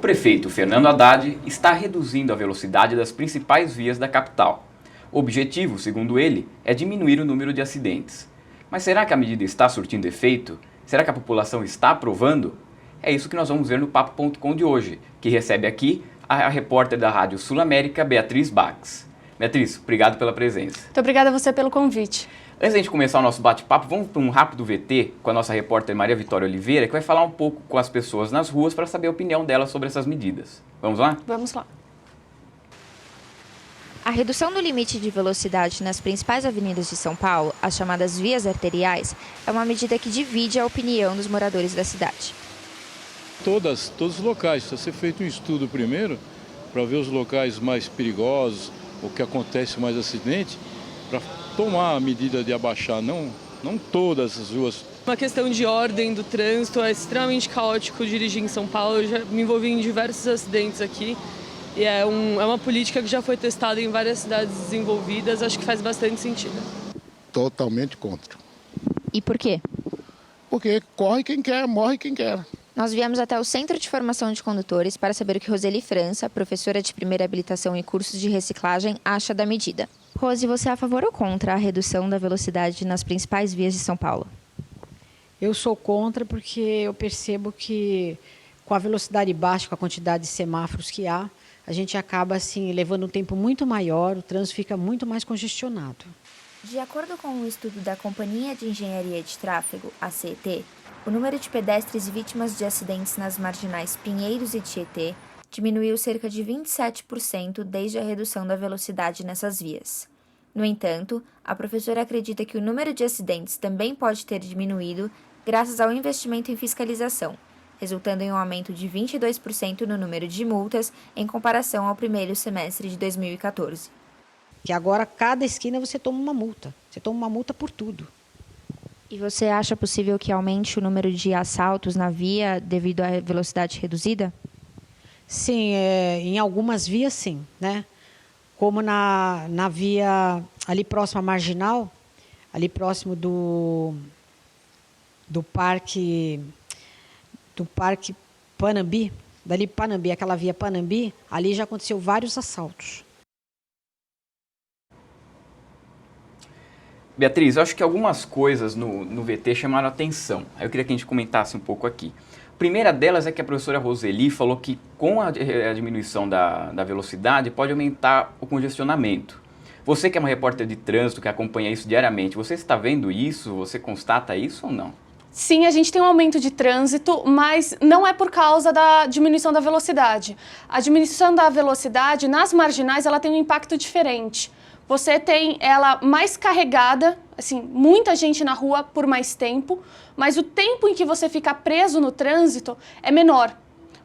prefeito Fernando Haddad está reduzindo a velocidade das principais vias da capital. O objetivo, segundo ele, é diminuir o número de acidentes. Mas será que a medida está surtindo efeito? Será que a população está aprovando? É isso que nós vamos ver no Papo.com de hoje, que recebe aqui a repórter da Rádio Sul América, Beatriz Bax. Beatriz, obrigado pela presença. Muito obrigada a você pelo convite. Antes de a gente começar o nosso bate-papo, vamos para um rápido VT com a nossa repórter Maria Vitória Oliveira, que vai falar um pouco com as pessoas nas ruas para saber a opinião delas sobre essas medidas. Vamos lá? Vamos lá. A redução do limite de velocidade nas principais avenidas de São Paulo, as chamadas vias arteriais, é uma medida que divide a opinião dos moradores da cidade. Todos os locais, precisa ser feito um estudo primeiro para ver os locais mais perigosos, o que acontece mais acidente, para tomar a medida de abaixar, não todas as ruas. Uma questão de ordem do trânsito, é extremamente caótico dirigir em São Paulo. Eu já me envolvi em diversos acidentes aqui e é uma política que já foi testada em várias cidades desenvolvidas, acho que faz bastante sentido. Totalmente contra. E por quê? Porque corre quem quer, morre quem quer. Nós viemos até o Centro de Formação de Condutores para saber o que Roseli França, professora de primeira habilitação e cursos de reciclagem, acha da medida. Rose, você é a favor ou contra a redução da velocidade nas principais vias de São Paulo? Eu sou contra porque eu percebo que com a velocidade baixa, com a quantidade de semáforos que há, a gente acaba assim levando um tempo muito maior, o trânsito fica muito mais congestionado. De acordo com um estudo da Companhia de Engenharia de Tráfego, a CET, o número de pedestres vítimas de acidentes nas marginais Pinheiros e Tietê diminuiu cerca de 27% desde a redução da velocidade nessas vias. No entanto, a professora acredita que o número de acidentes também pode ter diminuído graças ao investimento em fiscalização, resultando em um aumento de 22% no número de multas em comparação ao primeiro semestre de 2014. Que agora, cada esquina você toma uma multa. Você toma uma multa por tudo. E você acha possível que aumente o número de assaltos na via devido à velocidade reduzida? Sim, em algumas vias sim, né? Como na via ali próximo à Marginal, ali próximo do parque Panambi, dali Panambi, aquela via Panambi, ali já aconteceu vários assaltos. Beatriz, eu acho que algumas coisas no VT chamaram a atenção. Eu queria que a gente comentasse um pouco aqui. A primeira delas é que a professora Roseli falou que com a diminuição da velocidade pode aumentar o congestionamento. Você que é uma repórter de trânsito, que acompanha isso diariamente, você está vendo isso? Você constata isso ou não? Sim, a gente tem um aumento de trânsito, mas não é por causa da diminuição da velocidade. A diminuição da velocidade nas marginais ela tem um impacto diferente. Você tem ela mais carregada, assim, muita gente na rua por mais tempo, mas o tempo em que você fica preso no trânsito é menor,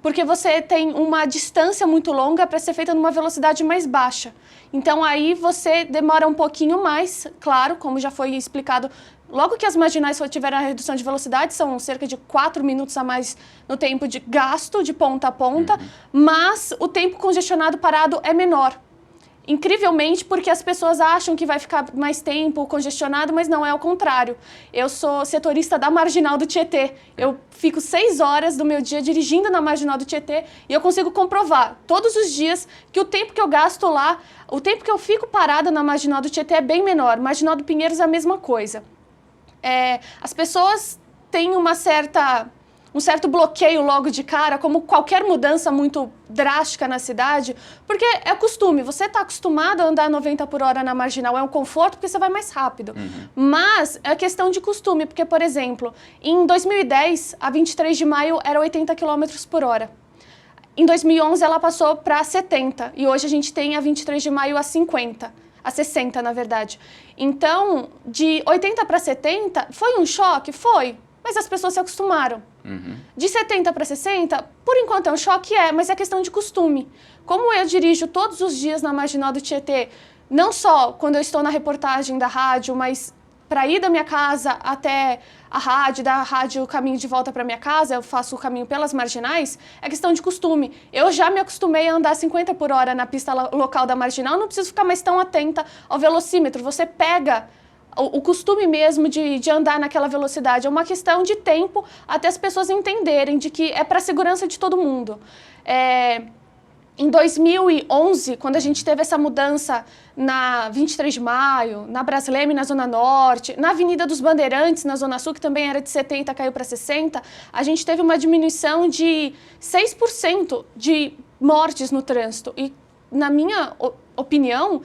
porque você tem uma distância muito longa para ser feita numa velocidade mais baixa. Então aí você demora um pouquinho mais, claro, como já foi explicado, logo que as marginais tiveram a redução de velocidade, são cerca de 4 minutos a mais no tempo de gasto, de ponta a ponta, mas o tempo congestionado parado é menor. Incrivelmente, porque as pessoas acham que vai ficar mais tempo congestionado, mas não, é o contrário. Eu sou setorista da Marginal do Tietê. Eu fico 6 horas do meu dia dirigindo na Marginal do Tietê e eu consigo comprovar todos os dias que o tempo que eu gasto lá, o tempo que eu fico parada na Marginal do Tietê é bem menor. Marginal do Pinheiros é a mesma coisa. As pessoas têm um certo bloqueio logo de cara, como qualquer mudança muito drástica na cidade, porque é costume, você está acostumado a andar 90 por hora na Marginal, é um conforto porque você vai mais rápido. Mas é questão de costume, porque, por exemplo, em 2010, a 23 de maio era 80 km por hora. Em 2011, ela passou para 70, e hoje a gente tem a 23 de maio a 50. A 60, na verdade. Então, de 80 para 70, foi um choque? Foi. Mas as pessoas se acostumaram. De 70 para 60, por enquanto é um choque, mas é questão de costume. Como eu dirijo todos os dias na Marginal do Tietê, não só quando eu estou na reportagem da rádio, mas para ir da minha casa até a rádio, da rádio o caminho de volta para minha casa, eu faço o caminho pelas marginais, é questão de costume. Eu já me acostumei a andar 50 por hora na pista local da Marginal, não preciso ficar mais tão atenta ao velocímetro. Você pega o costume mesmo de andar naquela velocidade. É uma questão de tempo até as pessoas entenderem de que é para a segurança de todo mundo. Em 2011, quando a gente teve essa mudança na 23 de Maio, na Brasleme, na Zona Norte, na Avenida dos Bandeirantes, na Zona Sul, que também era de 70, caiu para 60, a gente teve uma diminuição de 6% de mortes no trânsito. E, na minha opinião,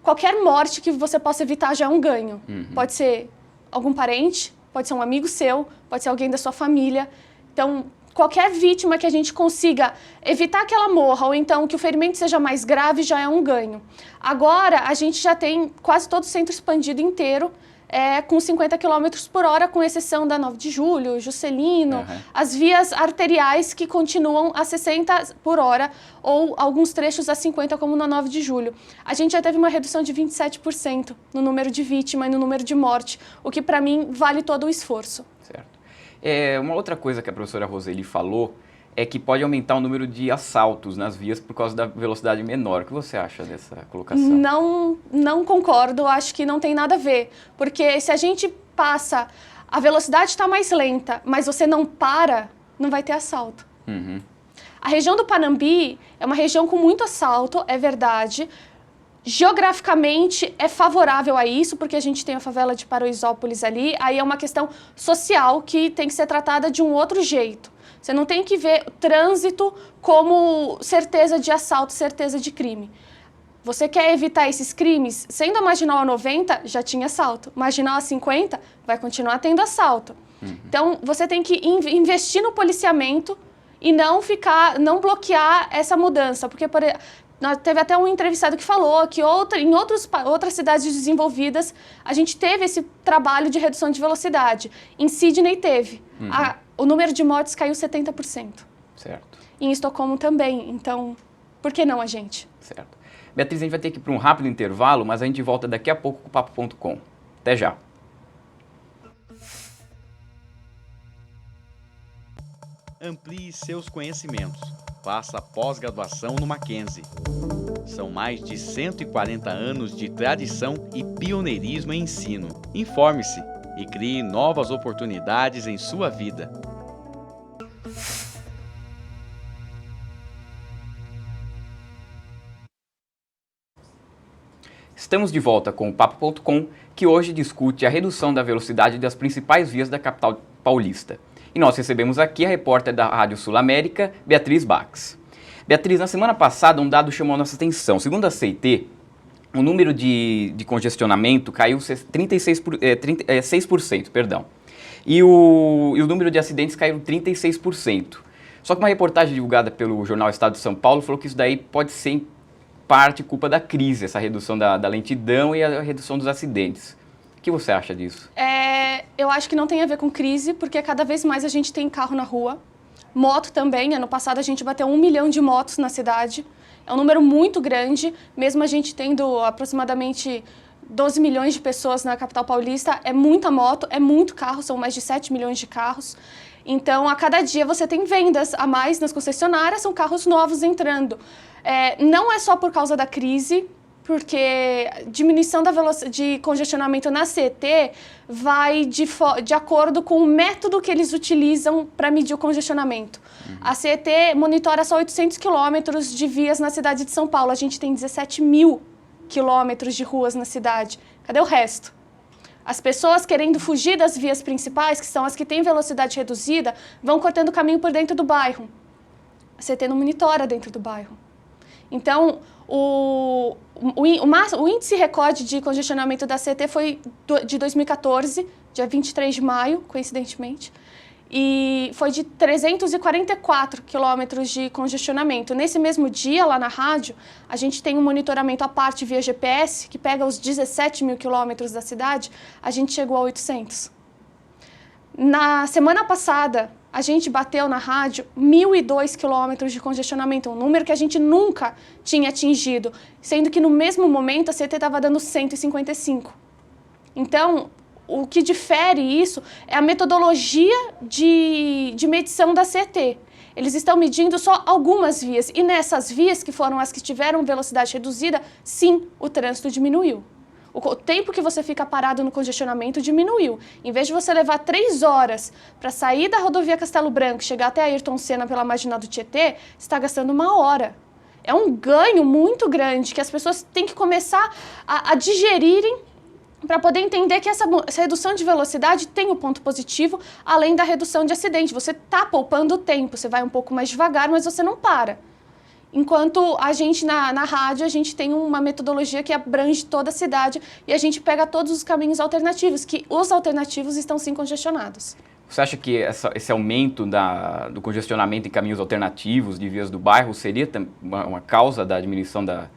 qualquer morte que você possa evitar já é um ganho. Pode ser algum parente, pode ser um amigo seu, pode ser alguém da sua família. Então, qualquer vítima que a gente consiga evitar que ela morra ou então que o ferimento seja mais grave já é um ganho. Agora, a gente já tem quase todo o centro expandido inteiro com 50 km por hora, com exceção da 9 de Julho, Juscelino, as vias arteriais que continuam a 60 por hora ou alguns trechos a 50, como na 9 de Julho. A gente já teve uma redução de 27% no número de vítimas e no número de morte, o que para mim vale todo o esforço. Certo. Uma outra coisa que a professora Roseli falou é que pode aumentar o número de assaltos nas vias por causa da velocidade menor. O que você acha dessa colocação? Não concordo, acho que não tem nada a ver. Porque se a gente passa, a velocidade está mais lenta, mas você não para, não vai ter assalto. A região do Panambi é uma região com muito assalto, é verdade. Geograficamente é favorável a isso, porque a gente tem a favela de Paraisópolis ali, aí é uma questão social que tem que ser tratada de um outro jeito. Você não tem que ver o trânsito como certeza de assalto, certeza de crime. Você quer evitar esses crimes? Sendo a Marginal a 90, já tinha assalto. Marginal a 50, vai continuar tendo assalto. Então, você tem que investir no policiamento e não bloquear essa mudança, porque teve até um entrevistado que falou que em outras cidades desenvolvidas a gente teve esse trabalho de redução de velocidade. Em Sydney teve. O número de mortes caiu 70%. Certo. Em Estocolmo também. Então, por que não a gente? Certo. Beatriz, a gente vai ter que ir para um rápido intervalo, mas a gente volta daqui a pouco com o Papo.com. Até já. Amplie seus conhecimentos. Faça pós-graduação no Mackenzie. São mais de 140 anos de tradição e pioneirismo em ensino. Informe-se e crie novas oportunidades em sua vida. Estamos de volta com o Papo.com, que hoje discute a redução da velocidade das principais vias da capital paulista. E nós recebemos aqui a repórter da Rádio Sul América, Beatriz Bax. Beatriz, na semana passada um dado chamou a nossa atenção. Segundo a CIT, o número de congestionamento caiu 6%, perdão. E o número de acidentes caiu 36%. Só que uma reportagem divulgada pelo jornal Estado de São Paulo falou que isso daí pode ser em parte culpa da crise, essa redução da lentidão e a redução dos acidentes. O que você acha disso? Eu acho que não tem a ver com crise, porque cada vez mais a gente tem carro na rua. Moto também, ano passado a gente bateu 1 milhão de motos na cidade. É um número muito grande, mesmo a gente tendo aproximadamente 12 milhões de pessoas na capital paulista. É muita moto, é muito carro, são mais de 7 milhões de carros. Então, a cada dia você tem vendas a mais nas concessionárias, são carros novos entrando. Não é só por causa da crise, porque diminuição da velocidade de congestionamento na CET vai de acordo com o método que eles utilizam para medir o congestionamento. A CET monitora só 800 quilômetros de vias na cidade de São Paulo. A gente tem 17 mil quilômetros de ruas na cidade. Cadê o resto? As pessoas querendo fugir das vias principais, que são as que têm velocidade reduzida, vão cortando caminho por dentro do bairro. A CET não monitora dentro do bairro. Então, o índice recorde de congestionamento da CET foi de 2014, dia 23 de maio, coincidentemente, e foi de 344 quilômetros de congestionamento. Nesse mesmo dia, lá na rádio, a gente tem um monitoramento à parte via GPS, que pega os 17 mil quilômetros da cidade, a gente chegou a 800. Na semana passada, a gente bateu na rádio 1.002 quilômetros de congestionamento, um número que a gente nunca tinha atingido, sendo que no mesmo momento a CET estava dando 155. Então, o que difere isso é a metodologia de medição da CET. Eles estão medindo só algumas vias, e nessas vias, que foram as que tiveram velocidade reduzida, sim, o trânsito diminuiu. O tempo que você fica parado no congestionamento diminuiu. Em vez de você levar 3 horas para sair da rodovia Castelo Branco e chegar até Ayrton Senna pela Marginal do Tietê, você está gastando 1 hora. É um ganho muito grande que as pessoas têm que começar a digerirem para poder entender que essa redução de velocidade tem um ponto positivo, além da redução de acidente. Você está poupando tempo, você vai um pouco mais devagar, mas você não para. Enquanto a gente, na rádio, a gente tem uma metodologia que abrange toda a cidade e a gente pega todos os caminhos alternativos, que os alternativos estão sim congestionados. Você acha que esse aumento do congestionamento em caminhos alternativos de vias do bairro seria uma causa da diminuição da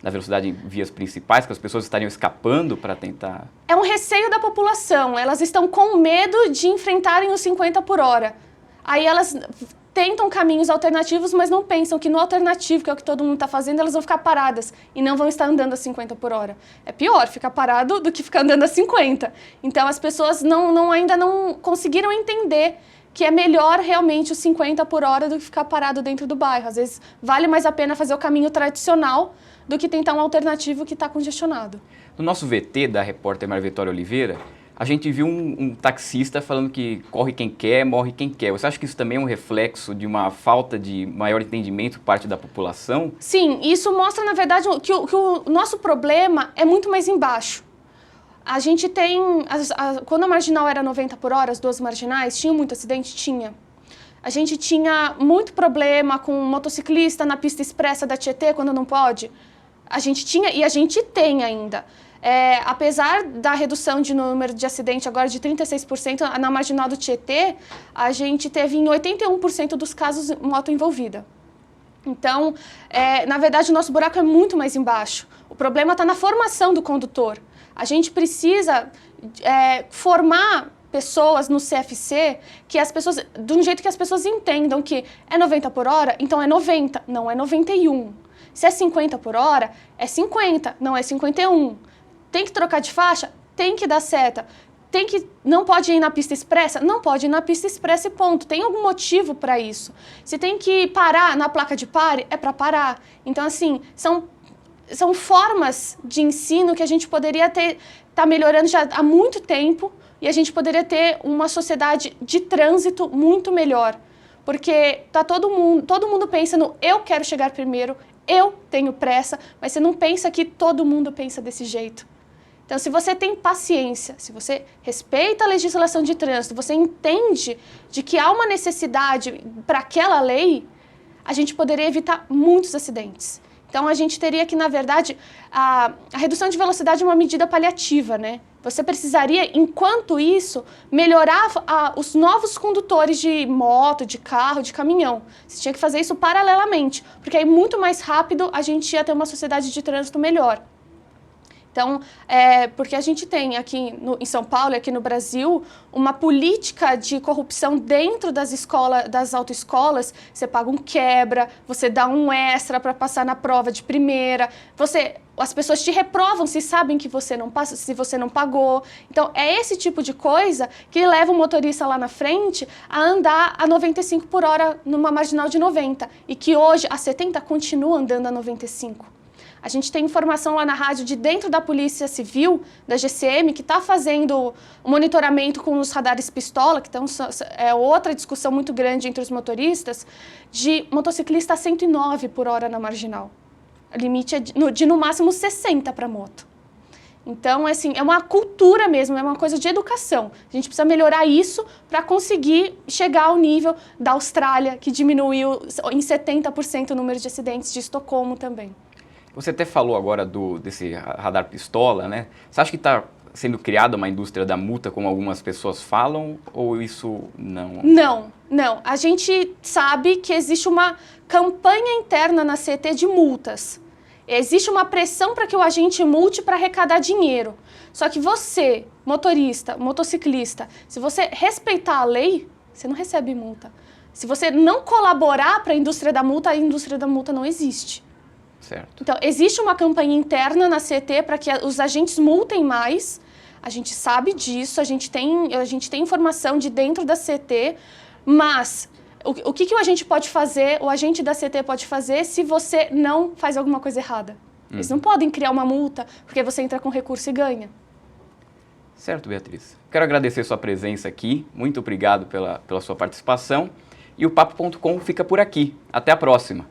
velocidade em vias principais, que as pessoas estariam escapando para tentar... É um receio da população, elas estão com medo de enfrentarem os 50 por hora. Aí elas tentam caminhos alternativos, mas não pensam que no alternativo, que é o que todo mundo está fazendo, elas vão ficar paradas e não vão estar andando a 50 por hora. É pior ficar parado do que ficar andando a 50. Então as pessoas ainda não conseguiram entender que é melhor realmente os 50 por hora do que ficar parado dentro do bairro. Às vezes vale mais a pena fazer o caminho tradicional do que tentar um alternativo que está congestionado. No nosso VT da repórter Maria Vitória Oliveira, a gente viu um taxista falando que corre quem quer, morre quem quer. Você acha que isso também é um reflexo de uma falta de maior entendimento por parte da população? Sim, isso mostra, na verdade, que o nosso problema é muito mais embaixo. A gente tem... quando a marginal era 90 por hora, as 2 marginais, tinha muito acidente? Tinha. A gente tinha muito problema com motociclista na pista expressa da Tietê, quando não pode. A gente tinha e a gente tem ainda. Apesar da redução de número de acidente agora de 36%, na marginal do Tietê, a gente teve em 81% dos casos moto envolvida. Então, na verdade, o nosso buraco é muito mais embaixo. O problema está na formação do condutor. A gente precisa formar pessoas no CFC, que as pessoas, de um jeito que as pessoas entendam que é 90 por hora, então é 90, não é 91. Se é 50 por hora, é 50, não é 51. Tem que trocar de faixa? Tem que dar seta. Não pode ir na pista expressa? Não pode ir na pista expressa e ponto. Tem algum motivo para isso. Se tem que parar na placa de pare, é para parar. Então, assim, são formas de ensino que a gente poderia tá melhorando já há muito tempo e a gente poderia ter uma sociedade de trânsito muito melhor. Porque todo mundo pensa no eu quero chegar primeiro, eu tenho pressa, mas você não pensa que todo mundo pensa desse jeito. Então, se você tem paciência, se você respeita a legislação de trânsito, você entende de que há uma necessidade para aquela lei, a gente poderia evitar muitos acidentes. Então, a gente teria que, na verdade, a redução de velocidade é uma medida paliativa, né? Você precisaria, enquanto isso, melhorar os novos condutores de moto, de carro, de caminhão. Você tinha que fazer isso paralelamente, porque aí muito mais rápido a gente ia ter uma sociedade de trânsito melhor. Então, porque a gente tem aqui em São Paulo e aqui no Brasil uma política de corrupção dentro das autoescolas. Você paga um quebra, você dá um extra para passar na prova de primeira, as pessoas te reprovam se sabem que você não passa, se você não pagou. Então, é esse tipo de coisa que leva o motorista lá na frente a andar a 95 por hora numa marginal de 90 e que hoje a 70 continua andando a 95. A gente tem informação lá na rádio de dentro da Polícia Civil, da GCM, que está fazendo o monitoramento com os radares pistola, que é outra discussão muito grande entre os motoristas, de motociclista a 109 por hora na marginal. O limite é de no máximo 60 para moto. Então, assim, é uma cultura mesmo, é uma coisa de educação. A gente precisa melhorar isso para conseguir chegar ao nível da Austrália, que diminuiu em 70% o número de acidentes, de Estocolmo também. Você até falou agora desse radar pistola, né? Você acha que está sendo criada uma indústria da multa, como algumas pessoas falam, ou isso não? Não. A gente sabe que existe uma campanha interna na CET de multas. Existe uma pressão para que o agente multe para arrecadar dinheiro. Só que você, motorista, motociclista, se você respeitar a lei, você não recebe multa. Se você não colaborar para a indústria da multa não existe. Certo. Então, existe uma campanha interna na CET para que os agentes multem mais. A gente sabe disso, a gente tem informação de dentro da CET, mas o que o agente pode fazer, o agente da CET pode fazer se você não faz alguma coisa errada? Eles não podem criar uma multa porque você entra com recurso e ganha. Certo, Beatriz. Quero agradecer sua presença aqui. Muito obrigado pela sua participação. E o Papo.com fica por aqui. Até a próxima.